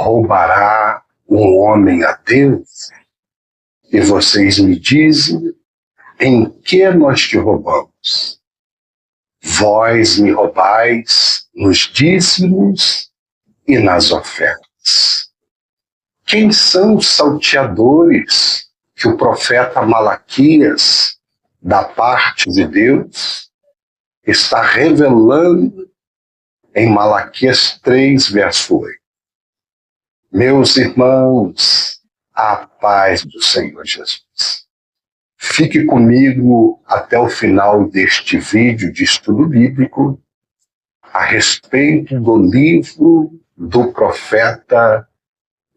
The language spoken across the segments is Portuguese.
roubará um homem a Deus? E vocês me dizem, em que nós te roubamos? Vós me roubais nos dízimos e nas ofertas. Quem são os salteadores que o profeta Malaquias, da parte de Deus, está revelando em Malaquias 3, verso 8? Meus irmãos, a paz do Senhor Jesus. Fique comigo até o final deste vídeo de estudo bíblico a respeito do livro do profeta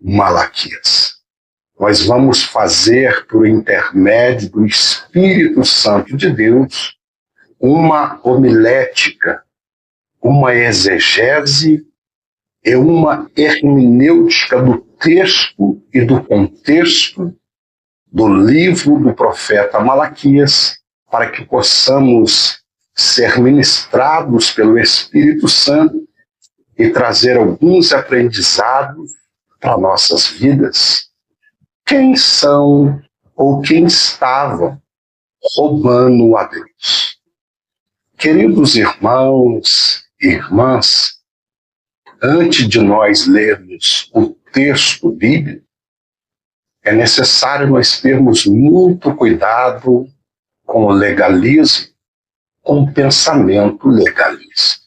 Malaquias. Nós vamos fazer, por intermédio do Espírito Santo de Deus, uma homilética, uma exegese e uma hermenêutica do texto e do contexto do livro do profeta Malaquias, para que possamos ser ministrados pelo Espírito Santo e trazer alguns aprendizados para nossas vidas. Quem são ou quem estavam roubando a Deus? Queridos irmãos e irmãs, antes de nós lermos o texto bíblico, é necessário nós termos muito cuidado com o legalismo, com o pensamento legalista.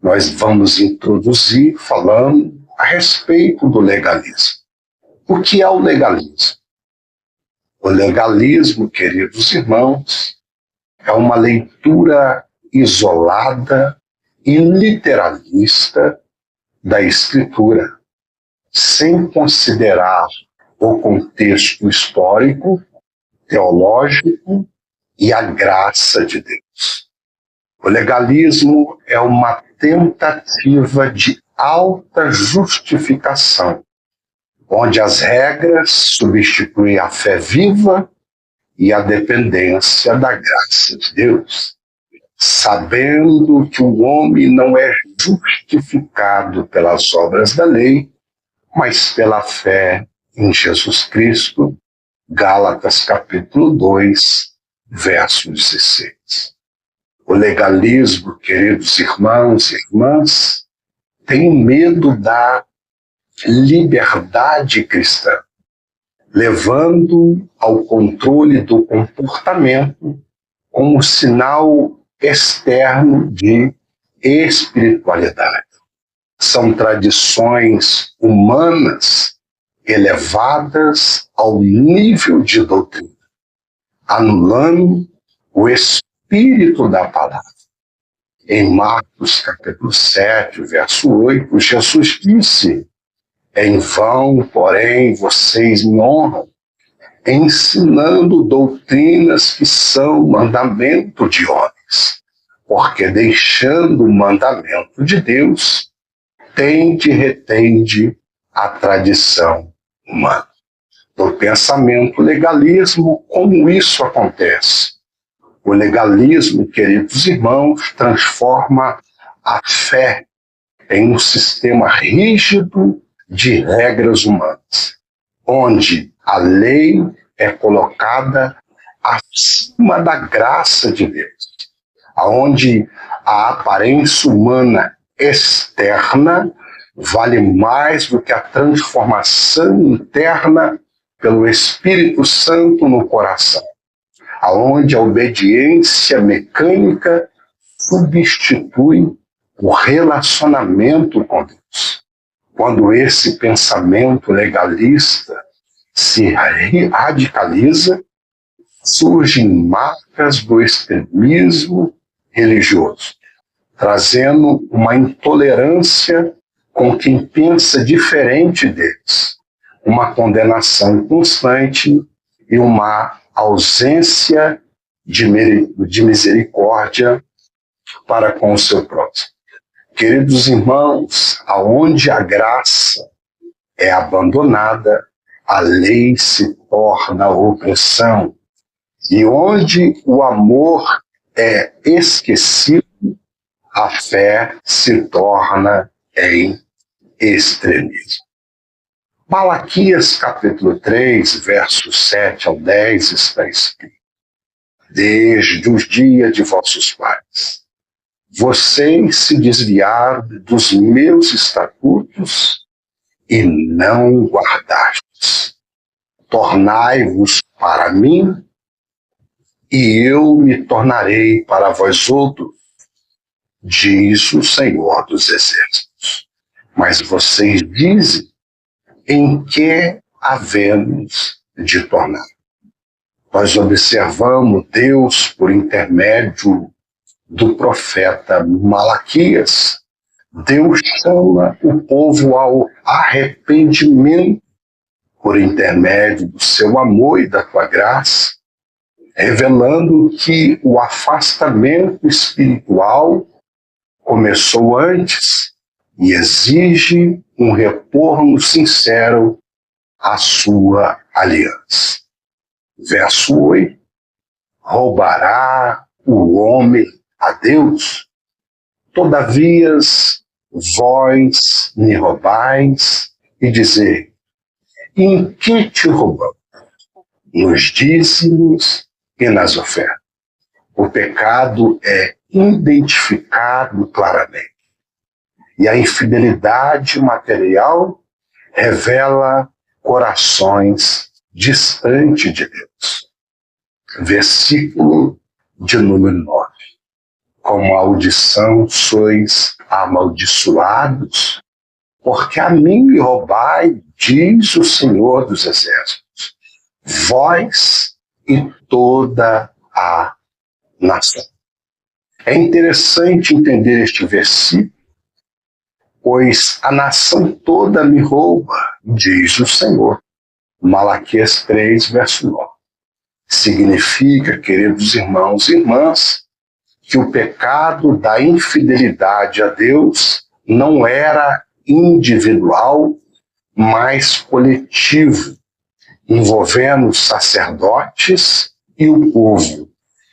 Nós vamos introduzir falando a respeito do legalismo. O que é o legalismo? O legalismo, queridos irmãos, é uma leitura isolada e literalista da Escritura, sem considerar o contexto histórico, teológico e a graça de Deus. O legalismo é uma tentativa de alta justificação, onde as regras substituem a fé viva e a dependência da graça de Deus, sabendo que o homem não é justificado pelas obras da lei, mas pela fé em Jesus Cristo. Gálatas capítulo 2, verso 16. O legalismo, queridos irmãos e irmãs, tem medo da liberdade cristã, levando ao controle do comportamento como sinal externo de espiritualidade. São tradições humanas elevadas ao nível de doutrina, anulando o espírito da palavra. Em Marcos capítulo 7, verso 8, Jesus disse: em vão, porém, vocês me honram, ensinando doutrinas que são mandamento de homens, porque deixando o mandamento de Deus, retende a tradição humana. No pensamento legalismo, como isso acontece? O legalismo, queridos irmãos, transforma a fé em um sistema rígido de regras humanas, onde a lei é colocada acima da graça de Deus, onde a aparência humana externa vale mais do que a transformação interna pelo Espírito Santo no coração, aonde a obediência mecânica substitui o relacionamento com Deus. Quando esse pensamento legalista se radicaliza, surgem marcas do extremismo religioso, trazendo uma intolerância com quem pensa diferente deles, uma condenação constante e uma ausência de misericórdia para com o seu próximo. Queridos irmãos, aonde a graça é abandonada, a lei se torna opressão. E onde o amor é esquecido, a fé se torna em extremismo. Malaquias capítulo 3, versos 7 ao 10 está escrito: desde os dias de vossos pais, vocês se desviaram dos meus estatutos e não guardastes. Tornai-vos para mim, e eu me tornarei para vós outros, diz o Senhor dos Exércitos. Mas vocês dizem: em que havemos de tornar? Nós observamos Deus por intermédio do profeta Malaquias. Deus chama o povo ao arrependimento por intermédio do seu amor e da tua graça, revelando que o afastamento espiritual começou antes e exige um retorno sincero à sua aliança. Verso 8: roubará o homem a Deus? Todavia vós me roubais, e dizer: em que te roubamos? Nos dízimos e nas ofertas. O pecado é identificado claramente, e a infidelidade material revela corações distantes de Deus. Versículo de número 9. Com maldição sois amaldiçoados, porque a mim me roubai, diz o Senhor dos Exércitos, vós e toda a nação. É interessante entender este versículo, pois a nação toda me rouba, diz o Senhor. Malaquias 3, verso 9. Significa, queridos irmãos e irmãs, que o pecado da infidelidade a Deus não era individual, mas coletivo, envolvendo os sacerdotes e o povo,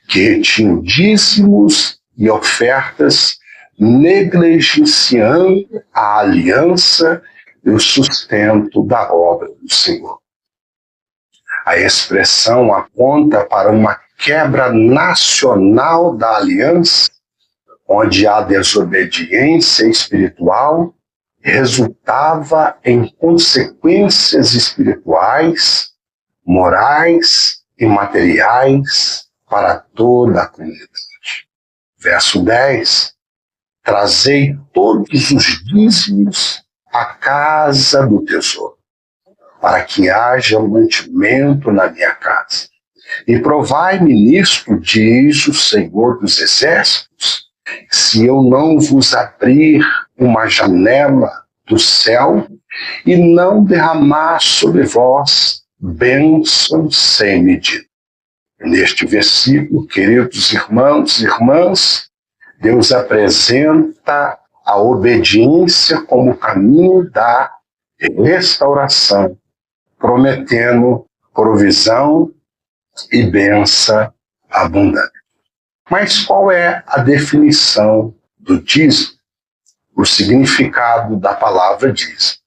que tinham dízimos e ofertas, negligenciando a aliança e o sustento da obra do Senhor. A expressão aponta para uma quebra nacional da aliança, onde a desobediência espiritual resultava em consequências espirituais, morais e materiais para toda a comunidade. Verso 10. Trazei todos os dízimos à casa do tesouro, para que haja mantimento na minha casa. E provai-me nisto, diz o Senhor dos Exércitos, se eu não vos abrir uma janela do céu e não derramar sobre vós bênção sem medida. Neste versículo, queridos irmãos e irmãs, Deus apresenta a obediência como caminho da restauração, prometendo provisão e bênção abundante. Mas qual é a definição do dízimo? O significado da palavra dízimo.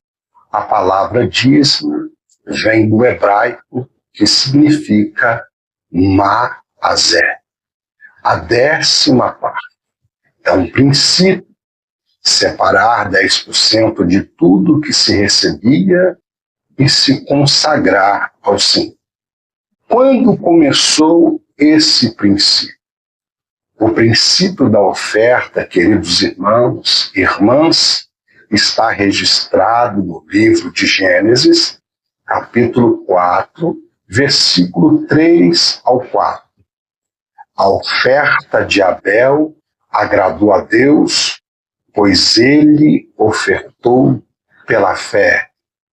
A palavra dízimo vem do hebraico, que significa ma'azé, a 10ª parte. É um princípio, separar 10% de tudo que se recebia e se consagrar ao Senhor. Quando começou esse princípio? O princípio da oferta, queridos irmãos e irmãs, está registrado no livro de Gênesis, capítulo 4, versículo 3 ao 4. A oferta de Abel agradou a Deus, pois ele ofertou pela fé,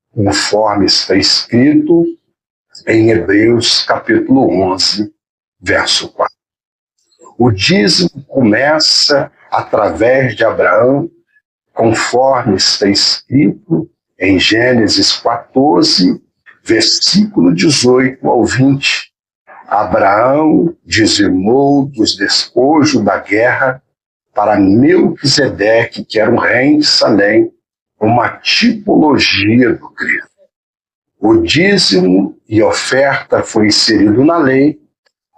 conforme está escrito em Hebreus capítulo 11, verso 4. O dízimo começa através de Abraão, conforme está escrito em Gênesis 14, versículo 18 ao 20. Abraão dizimou dos despojos da guerra para Melquisedeque, que era um rei de Salém, uma tipologia do Cristo. O dízimo e oferta foi inserido na lei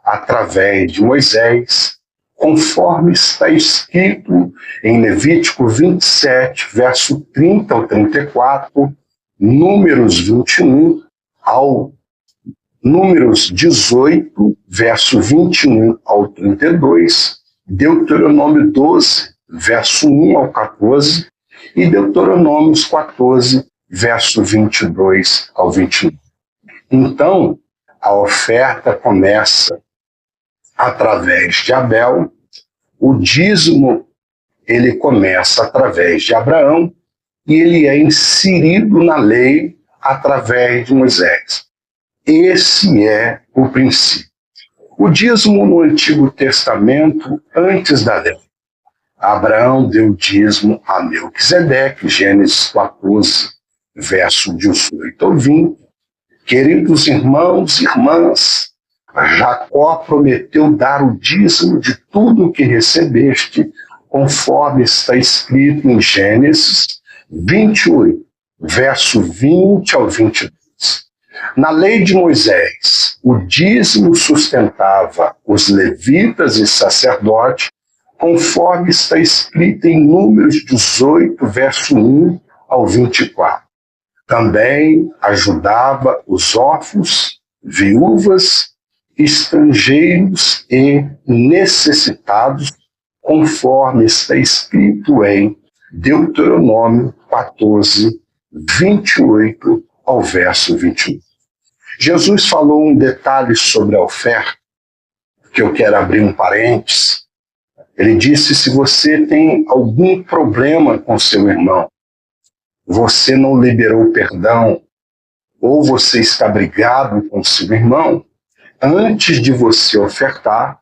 através de Moisés, conforme está escrito em Levítico 27, verso 30 ao 34, Números 21 ao Números 18, verso 21 ao 32, Deuteronômio 12, verso 1 ao 14 e Deuteronômios 14, verso 22 ao 21. Então, a oferta começa através de Abel, o dízimo ele começa através de Abraão e ele é inserido na lei através de Moisés. Esse é o princípio. O dízimo no Antigo Testamento, antes da lei. Abraão deu dízimo a Melquisedeque, Gênesis 14, verso 18 ao 20. Queridos irmãos e irmãs, Jacó prometeu dar o dízimo de tudo o que recebeste, conforme está escrito em Gênesis 28, verso 20 ao 22. Na lei de Moisés, o dízimo sustentava os levitas e sacerdotes, conforme está escrito em Números 18, verso 1 ao 24. Também ajudava os órfãos, viúvas, estrangeiros e necessitados, conforme está escrito em Deuteronômio 14, 28 ao verso 21. Jesus falou um detalhe sobre a oferta, que eu quero abrir um parênteses. Ele disse: se você tem algum problema com seu irmão, você não liberou perdão, ou você está brigado com seu irmão, antes de você ofertar,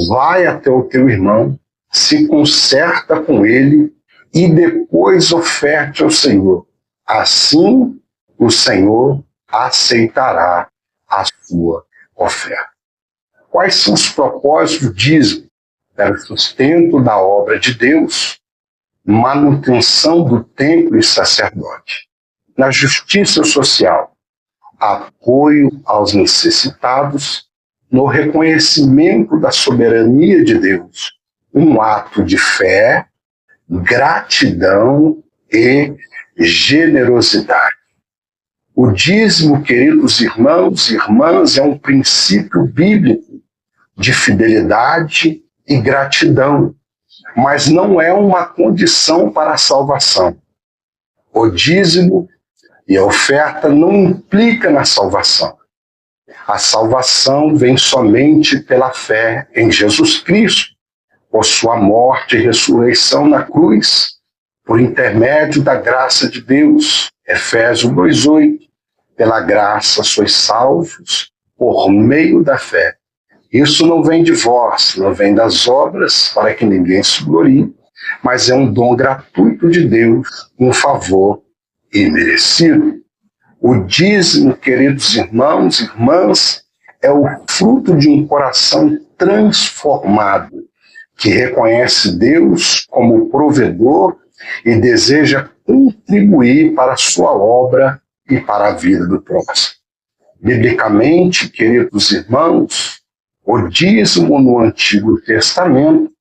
vai até o teu irmão, se conserta com ele e depois oferte ao Senhor. Assim, o Senhor aceitará a sua oferta. Quais são os propósitos do dízimo? Para o sustento da obra de Deus, manutenção do templo e sacerdote. Na justiça social, apoio aos necessitados, no reconhecimento da soberania de Deus, um ato de fé, gratidão e generosidade. O dízimo, queridos irmãos e irmãs, é um princípio bíblico de fidelidade e gratidão, mas não é uma condição para a salvação. O dízimo e a oferta não implicam na salvação. A salvação vem somente pela fé em Jesus Cristo, por sua morte e ressurreição na cruz, por intermédio da graça de Deus. Efésios 2:8. Pela graça sois salvos por meio da fé. Isso não vem de vós, não vem das obras, para que ninguém se glorie, mas é um dom gratuito de Deus, um favor imerecido. O dízimo, queridos irmãos e irmãs, é o fruto de um coração transformado, que reconhece Deus como provedor e deseja contribuir para a sua obra e para a vida do próximo. Biblicamente, queridos irmãos, o dízimo no Antigo Testamento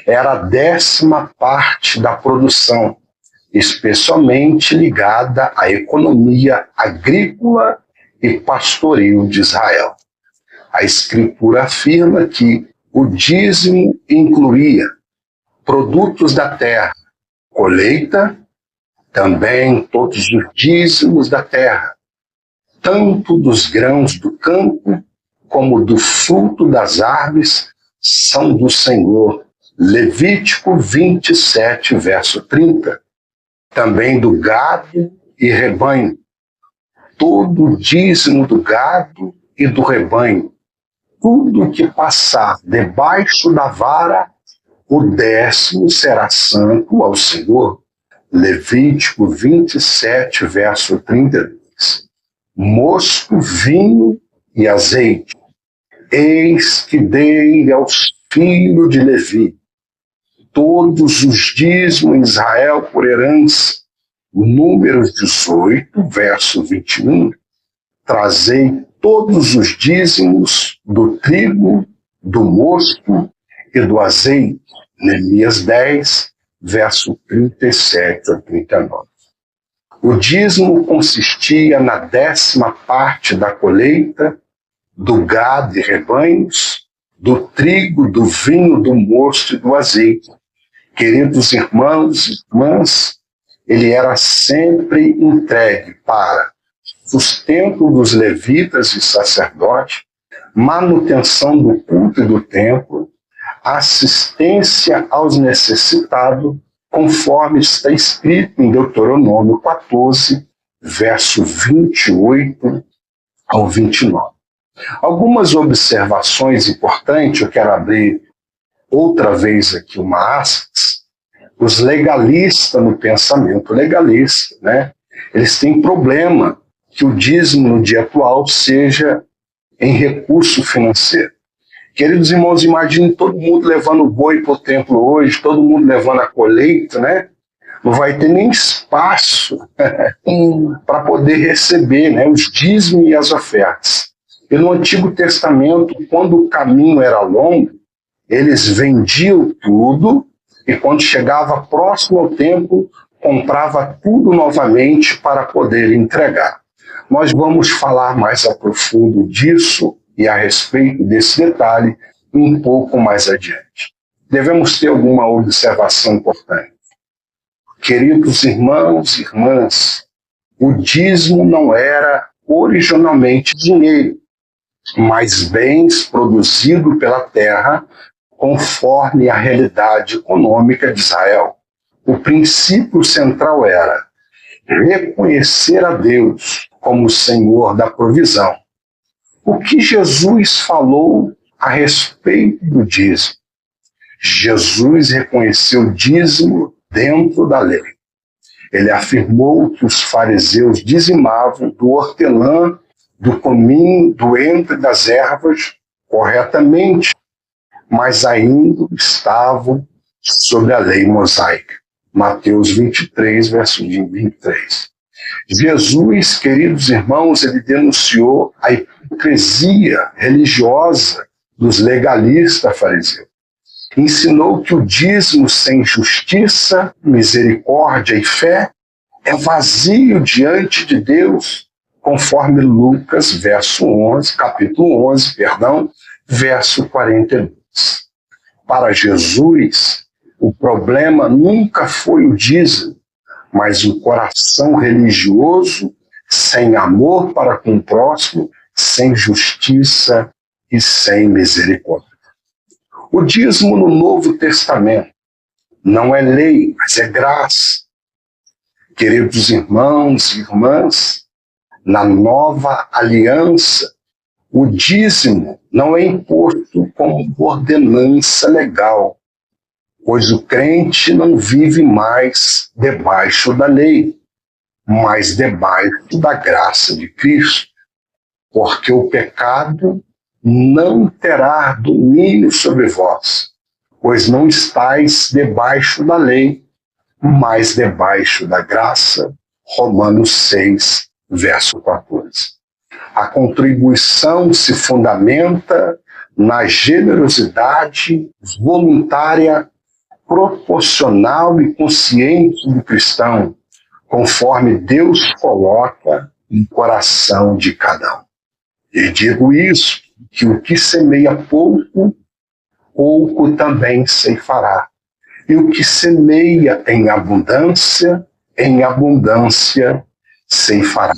era a 10ª parte da produção, especialmente ligada à economia agrícola e pastoril de Israel. A Escritura afirma que o dízimo incluía produtos da terra, colheita, também todos os dízimos da terra, tanto dos grãos do campo como do fruto das árvores, são do Senhor. Levítico 27, verso 30. Também do gado e rebanho, todo o dízimo do gado e do rebanho, tudo que passar debaixo da vara, o 10º será santo ao Senhor. Levítico 27, verso 32. Mosto, vinho e azeite, eis que dei aos filhos de Levi todos os dízimos em Israel por herança, Números 18, verso 21, trazei todos os dízimos do trigo, do mosto e do azeite. Neemias 10, verso 37 a 39. O dízimo consistia na 10ª parte da colheita, do gado e rebanhos, do trigo, do vinho, do mosto e do azeite. Queridos irmãos e irmãs, ele era sempre entregue para sustento dos levitas e sacerdotes, manutenção do culto e do templo, assistência aos necessitados, conforme está escrito em Deuteronômio 14, verso 28 ao 29. Algumas observações importantes, eu quero abrir outra vez aqui uma aspas. Os legalistas no pensamento legalista, né? Eles têm problema que o dízimo no dia atual seja em recurso financeiro. Queridos irmãos, imagine todo mundo levando boi para o templo hoje, todo mundo levando a colheita, né? Não vai ter nem espaço para poder receber, né, os dízimos e as ofertas. E no Antigo Testamento, quando o caminho era longo, eles vendiam tudo e quando chegava próximo ao templo, comprava tudo novamente para poder entregar. Nós vamos falar mais a profundo disso e a respeito desse detalhe um pouco mais adiante. Devemos ter alguma observação importante. Queridos irmãos e irmãs, o dízimo não era originalmente dinheiro, mas bens produzidos pela terra conforme a realidade econômica de Israel. O princípio central era reconhecer a Deus como Senhor da provisão. O que Jesus falou a respeito do dízimo? Jesus reconheceu o dízimo dentro da lei. Ele afirmou que os fariseus dizimavam do hortelã, do cominho, do entre das ervas corretamente, mas ainda estavam sob a lei mosaica. Mateus 23, verso 23. Jesus, queridos irmãos, ele denunciou a hipocrisia religiosa dos legalistas fariseus. Ensinou que o dízimo sem justiça, misericórdia e fé é vazio diante de Deus, conforme Lucas, capítulo 11, verso 42. Para Jesus, o problema nunca foi o dízimo, mas um coração religioso, sem amor para com o próximo, sem justiça e sem misericórdia. O dízimo no Novo Testamento não é lei, mas é graça. Queridos irmãos e irmãs, na nova aliança, o dízimo não é imposto como ordenança legal, pois o crente não vive mais debaixo da lei, mas debaixo da graça de Cristo, porque o pecado não terá domínio sobre vós, pois não estáis debaixo da lei, mas debaixo da graça. Romanos 6, verso 14. A contribuição se fundamenta na generosidade voluntária, proporcional e consciente do cristão, conforme Deus coloca no coração de cada um. E digo isso, que o que semeia pouco, pouco também ceifará. E o que semeia em abundância ceifará.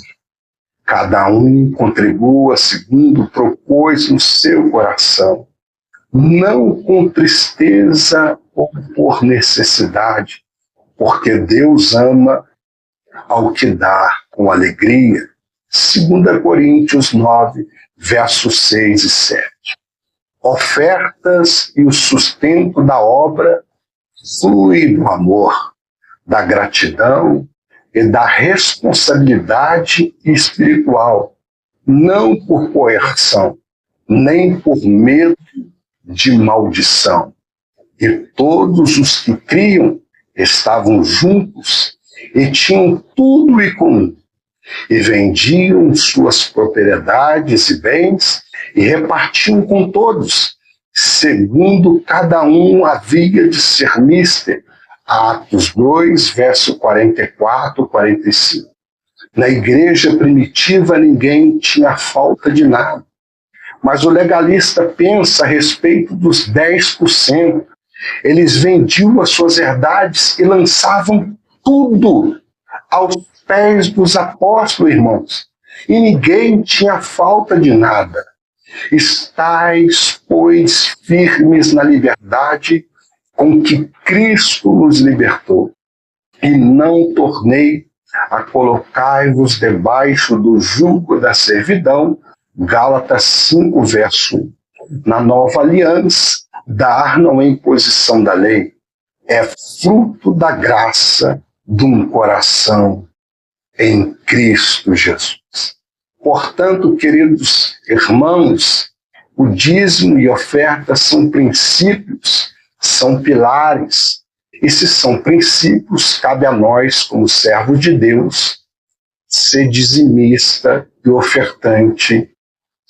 Cada um contribua segundo propôs no seu coração, não com tristeza ou por necessidade, porque Deus ama ao que dá com alegria. 2 Coríntios 9, versos 6 e 7. Ofertas e o sustento da obra flui do amor, da gratidão e da responsabilidade espiritual, não por coerção, nem por medo de maldição. E todos os que criam estavam juntos e tinham tudo em comum, e vendiam suas propriedades e bens e repartiam com todos, segundo cada um havia de ser mister. Atos 2, verso 44, 45. Na igreja primitiva ninguém tinha falta de nada, mas o legalista pensa a respeito dos 10%. Eles vendiam as suas herdades e lançavam tudo aos pés dos apóstolos, irmãos. E ninguém tinha falta de nada. Estais, pois, firmes na liberdade com que Cristo nos libertou, e não tornei a colocar-vos debaixo do jugo da servidão. Gálatas 5, verso 1. Na nova aliança, dar não é imposição da lei, é fruto da graça de um coração em Cristo Jesus. Portanto, queridos irmãos, o dízimo e oferta são princípios, são pilares. E se são princípios, cabe a nós, como servo de Deus, ser dizimista e ofertante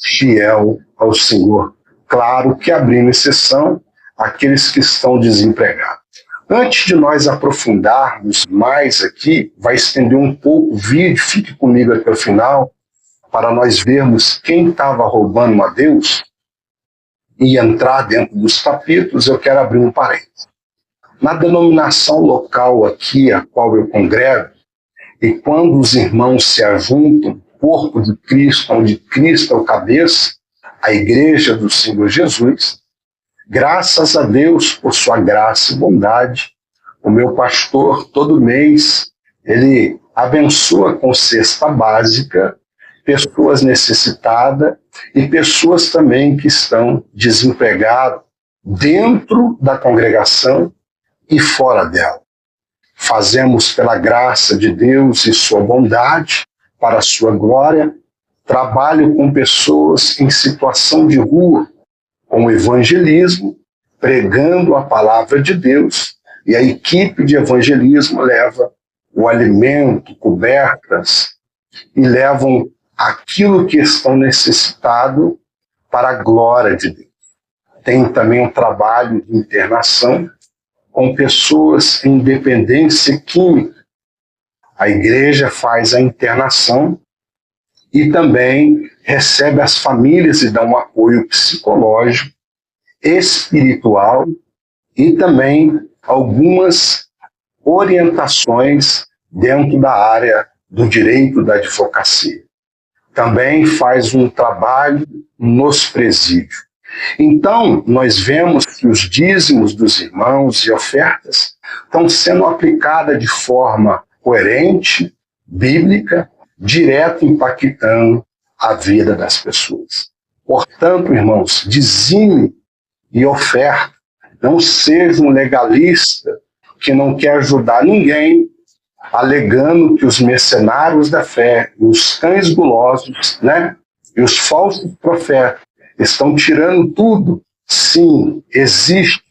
fiel ao Senhor. Claro que abrindo exceção àqueles que estão desempregados. Antes de nós aprofundarmos mais aqui, vai estender um pouco o vídeo, fique comigo até o final, para nós vermos quem estava roubando a Deus e entrar dentro dos capítulos. Eu quero abrir um parênteses. Na denominação local aqui, a qual eu congrego, e quando os irmãos se ajuntam, corpo de Cristo, onde Cristo é o cabeça, a igreja do Senhor Jesus, graças a Deus por sua graça e bondade, o meu pastor, todo mês, ele abençoa com cesta básica pessoas necessitadas e pessoas também que estão desempregadas dentro da congregação e fora dela. Fazemos pela graça de Deus e sua bondade, para a sua glória, trabalho com pessoas em situação de rua, com o evangelismo, pregando a palavra de Deus, e a equipe de evangelismo leva o alimento, cobertas, e levam aquilo que estão necessitados para a glória de Deus. Tem também um trabalho de internação com pessoas em dependência química. A igreja faz a internação e também recebe as famílias e dá um apoio psicológico, espiritual e também algumas orientações dentro da área do direito da advocacia. Também faz um trabalho nos presídios. Então, nós vemos que os dízimos dos irmãos e ofertas estão sendo aplicadas de forma coerente, bíblica, direto, impactando a vida das pessoas. Portanto, irmãos, dizime e oferta. Não seja um legalista que não quer ajudar ninguém, alegando que os mercenários da fé, os cães gulosos, e os falsos profetas estão tirando tudo. Sim, existe,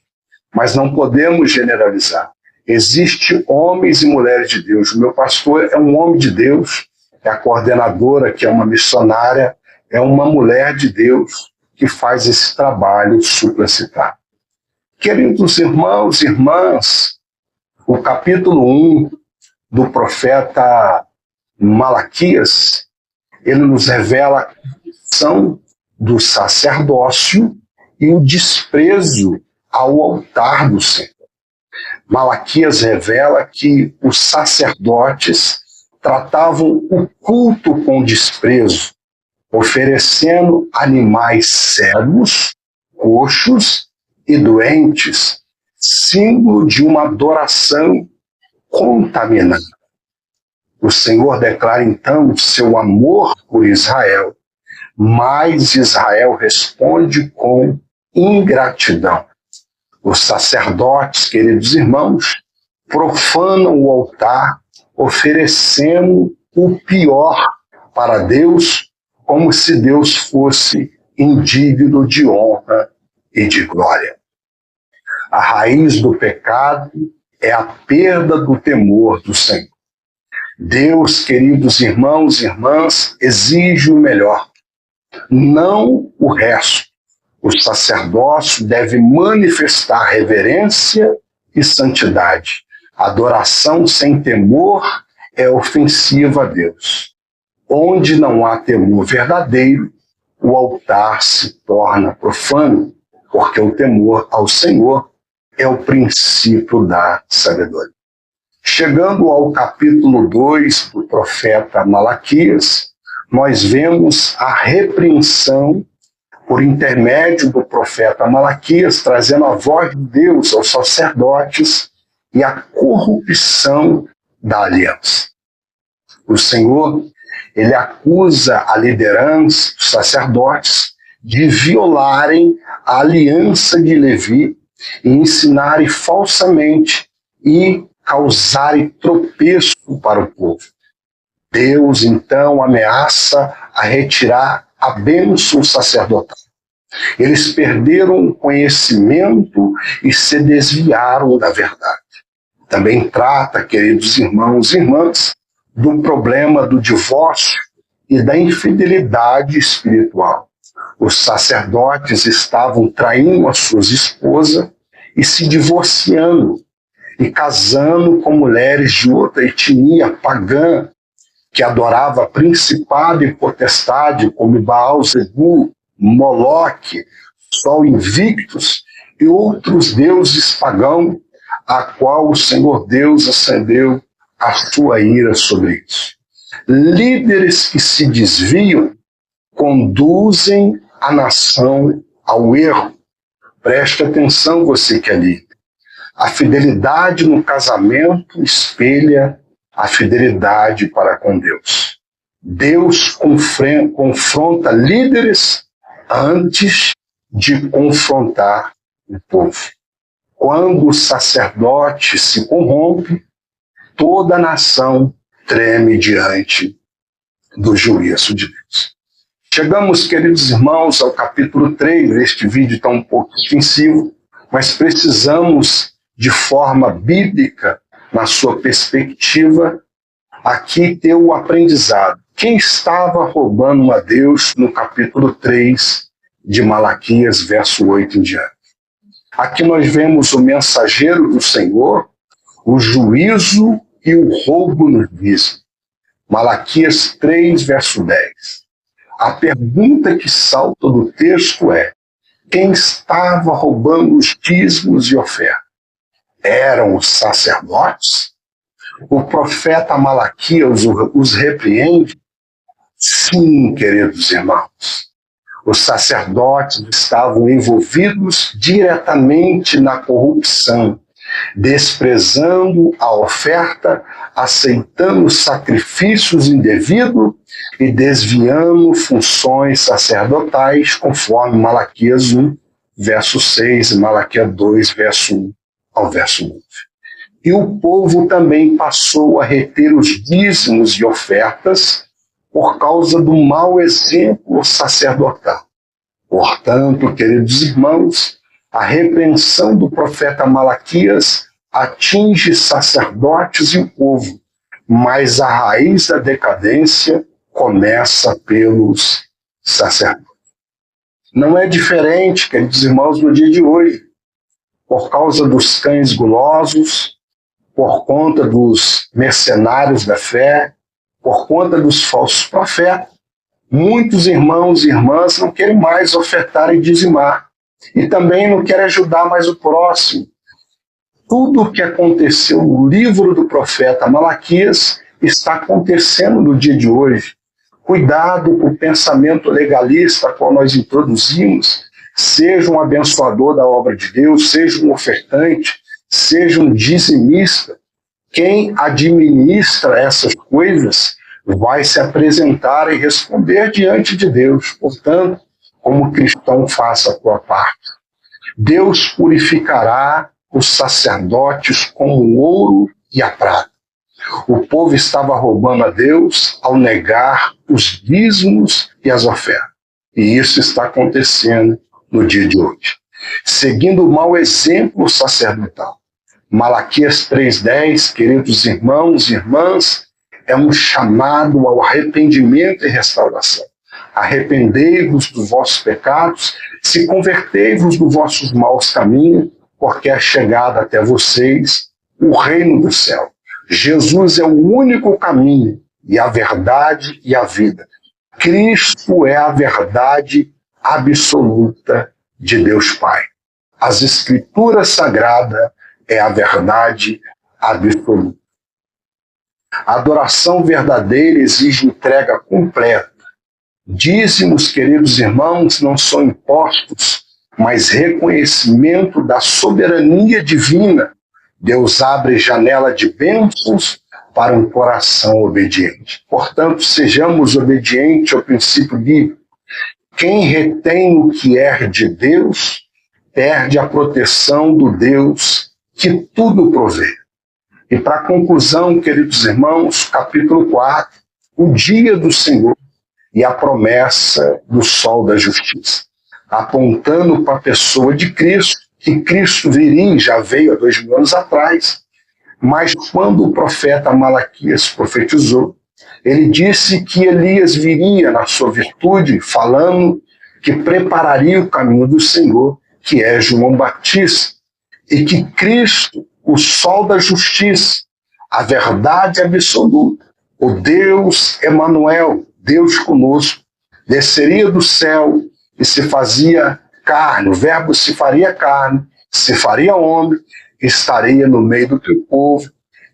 mas não podemos generalizar. Existem homens e mulheres de Deus. O meu pastor é um homem de Deus, é a coordenadora, que é uma missionária, é uma mulher de Deus que faz esse trabalho supracitado. Queridos irmãos e irmãs, o capítulo 1 do profeta Malaquias, ele nos revela a condição do sacerdócio e o desprezo ao altar do Senhor. Malaquias revela que os sacerdotes tratavam o culto com desprezo, oferecendo animais cegos, coxos e doentes, símbolo de uma adoração contaminada. O Senhor declara então seu amor por Israel, mas Israel responde com ingratidão. Os sacerdotes, queridos irmãos, profanam o altar, oferecendo o pior para Deus, como se Deus fosse indigno de honra e de glória. A raiz do pecado é a perda do temor do Senhor. Deus, queridos irmãos e irmãs, exige o melhor, não o resto. O sacerdócio deve manifestar reverência e santidade. Adoração sem temor é ofensiva a Deus. Onde não há temor verdadeiro, o altar se torna profano, porque o temor ao Senhor é o princípio da sabedoria. Chegando ao capítulo 2 do profeta Malaquias, nós vemos a repreensão por intermédio do profeta Malaquias, trazendo a voz de Deus aos sacerdotes e a corrupção da aliança. O Senhor, ele acusa a liderança dos sacerdotes de violarem a aliança de Levi e ensinarem falsamente e causarem tropeço para o povo. Deus, então, ameaça a retirar a bênção sacerdotal. Eles perderam o conhecimento e se desviaram da verdade. Também trata, queridos irmãos e irmãs, do problema do divórcio e da infidelidade espiritual. Os sacerdotes estavam traindo as suas esposas e se divorciando e casando com mulheres de outra etnia pagã, que adorava principado e potestade, como Baal, Zebu, Moloque, Sol Invictus e outros deuses pagãos, a qual o Senhor Deus acendeu a sua ira sobre isso. Líderes que se desviam conduzem a nação ao erro. Preste atenção, você que é líder. A fidelidade no casamento espelha a fidelidade para com Deus. Deus confronta líderes antes de confrontar o povo. Quando o sacerdote se corrompe, toda a nação treme diante do juízo de Deus. Chegamos, queridos irmãos, ao capítulo 3. Este vídeo está um pouco extensivo, mas precisamos, de forma bíblica, na sua perspectiva, aqui ter o aprendizado. Quem estava roubando a Deus no capítulo 3 de Malaquias, verso 8 em diante? Aqui nós vemos o mensageiro do Senhor, o juízo e o roubo no dízimo. Malaquias 3, verso 10. A pergunta que salta do texto é: quem estava roubando os dízimos e ofertas? Eram os sacerdotes? O profeta Malaquias os repreende? Sim, queridos irmãos. Os sacerdotes estavam envolvidos diretamente na corrupção, desprezando a oferta, aceitando sacrifícios indevidos e desviando funções sacerdotais, conforme Malaquias 1, verso 6, e Malaquias 2, verso 1 ao verso 9. E o povo também passou a reter os dízimos e ofertas por causa do mau exemplo sacerdotal. Portanto, queridos irmãos, a repreensão do profeta Malaquias atinge sacerdotes e o povo, mas a raiz da decadência começa pelos sacerdotes. Não é diferente, queridos irmãos, no dia de hoje. Por causa dos cães gulosos, por conta dos mercenários da fé, por conta dos falsos profetas, muitos irmãos e irmãs não querem mais ofertar e dizimar. E também não querem ajudar mais o próximo. Tudo o que aconteceu no livro do profeta Malaquias está acontecendo no dia de hoje. Cuidado com o pensamento legalista qual nós introduzimos. Seja um abençoador da obra de Deus, seja um ofertante, seja um dizimista. Quem administra essas coisas vai se apresentar e responder diante de Deus. Portanto, como cristão, faça a tua parte. Deus purificará os sacerdotes com o ouro e a prata. O povo estava roubando a Deus ao negar os dízimos e as ofertas. E isso está acontecendo no dia de hoje. Seguindo o mau exemplo sacerdotal. Malaquias 3,10, queridos irmãos e irmãs, é um chamado ao arrependimento e restauração. Arrependei-vos dos vossos pecados, se convertei-vos dos vossos maus caminhos, porque é chegado até vocês o reino do céu. Jesus é o único caminho, e a verdade e a vida. Cristo é a verdade absoluta de Deus Pai. As Escrituras Sagradas é a verdade absoluta. A adoração verdadeira exige entrega completa. Dízimos, queridos irmãos, não são impostos, mas reconhecimento da soberania divina. Deus abre janela de bênçãos para um coração obediente. Portanto, sejamos obedientes ao princípio bíblico. Quem retém o que é de Deus, perde a proteção do Deus que tudo provê. E para conclusão, queridos irmãos, capítulo 4, o dia do Senhor e a promessa do sol da justiça, apontando para a pessoa de Cristo, que Cristo viria, já veio há 2000 anos atrás, mas quando o profeta Malaquias profetizou, ele disse que Elias viria na sua virtude, falando que prepararia o caminho do Senhor, que é João Batista, e que Cristo, o sol da justiça, a verdade absoluta, o Deus Emanuel, Deus conosco, desceria do céu e se fazia carne, o verbo se faria carne, se faria homem, estaria no meio do teu povo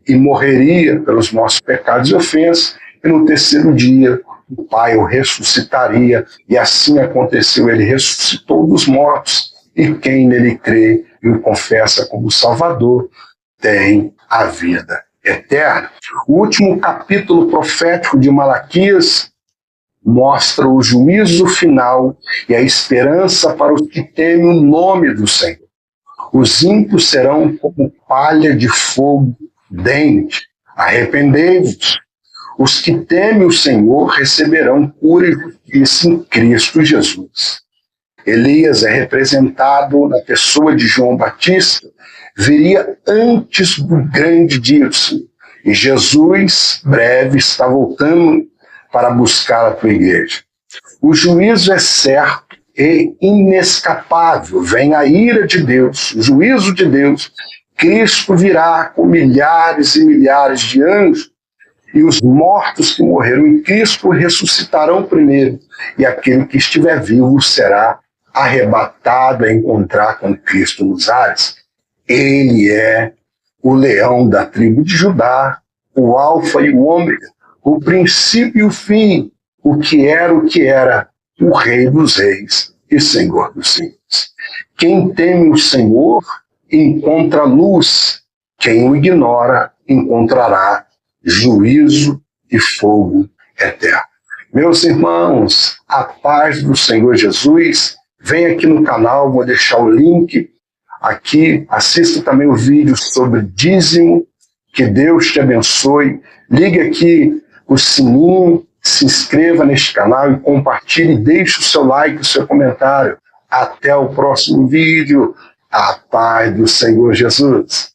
e morreria pelos nossos pecados e ofensas, e no terceiro dia o Pai o ressuscitaria, e assim aconteceu, ele ressuscitou dos mortos, e quem nele crê e o confessa como Salvador tem a vida eterna. O último capítulo profético de Malaquias mostra o juízo final e a esperança para os que temem o nome do Senhor. Os ímpios serão como palha de fogo dente. Arrependei-vos. Os que temem o Senhor receberão cura e justiça em Cristo Jesus. Elias é representado na pessoa de João Batista, viria antes do grande dia do Senhor. E Jesus, breve, está voltando para buscar a tua igreja. O juízo é certo e inescapável. Vem a ira de Deus, o juízo de Deus. Cristo virá com milhares e milhares de anjos, e os mortos que morreram em Cristo ressuscitarão primeiro, e aquele que estiver vivo será arrebatado a encontrar com Cristo nos ares. Ele é o leão da tribo de Judá, o alfa e o ômega, o princípio e o fim, o que era, o rei dos reis e senhor dos senhores. Quem teme o Senhor encontra luz, quem o ignora encontrará juízo e fogo eterno. Meus irmãos, a paz do Senhor Jesus, vem aqui no canal, vou deixar o link aqui, assista também o vídeo sobre dízimo, que Deus te abençoe, ligue aqui o sininho, se inscreva neste canal e compartilhe, deixe o seu like, o seu comentário. Até o próximo vídeo, a paz do Senhor Jesus.